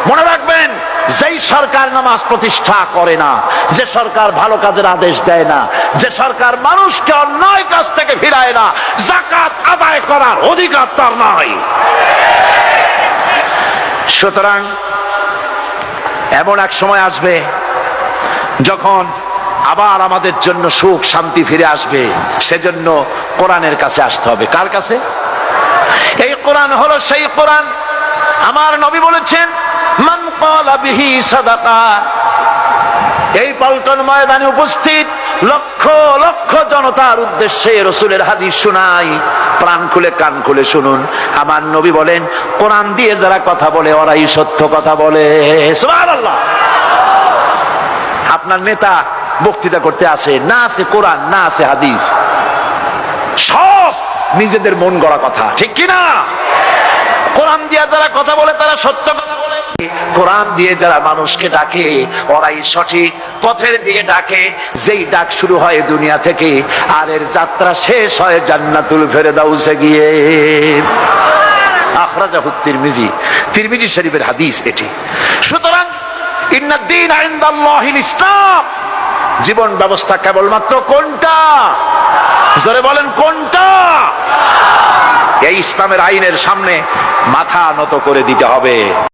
মনে রাখবেন, যেই সরকার নামাজ প্রতিষ্ঠা করে না, যে সরকার ভালো কাজের আদেশ দেয় না, যে সরকার মানুষকে অন্যায় কাজ থেকে ফিরায় না, যাকাত আদায় করার অধিকার তার নাই। সুতরাং এমন এক সময় আসবে যখন আবার আমাদের জন্য সুখ শান্তি ফিরে আসবে। সেজন্য কোরআনের কাছে আসতে হবে। কার কাছে? এই কোরআন হলো সেই কোরআন। আমার নবী বলেছেন, মান ক্বালা বিহি সাদাকা। এই পল্টন ময়দানে উপস্থিত লক্ষ লক্ষ জনতার উদ্দেশ্যে রাসূলের হাদিস শোনাই, প্রাণ খুলে কান খুলে শুনুন। আমার নবী বলেন, কোরআন দিয়ে যারা কথা বলে ওরাই সত্য কথা বলে। সুবহানাল্লাহ। আপনার নেতা বক্তৃতা করতে আসে, না আছে কোরআন, না আছে হাদিস, সব নিজেদের মন গড়া কথা, ঠিক কিনা? কোরআন দিয়ে যারা কথা বলে তারা সত্য কথা বলে, কোরআন দিয়ে যারা মানুষকে ডাকে ওরাই সঠিক পথের দিকে ডাকে। যেই ডাক শুরু হয় দুনিয়া থেকে, আর এর যাত্রা শেষ হয় জান্নাতুল ফেরদাউসে গিয়ে। আখরাজাহু তিরমিজি, তিরমিজি শরীফের হাদিস এটি। সুতরাং ইন্নাদ-দীন ইনদাল্লাহিল ইসলাম। জীবন ব্যবস্থা কেবলমাত্র কোনটা? জোরে বলেন, কোনটা? এই ইসলামের আইনের সামনে মাথা নত করে দিতে হবে।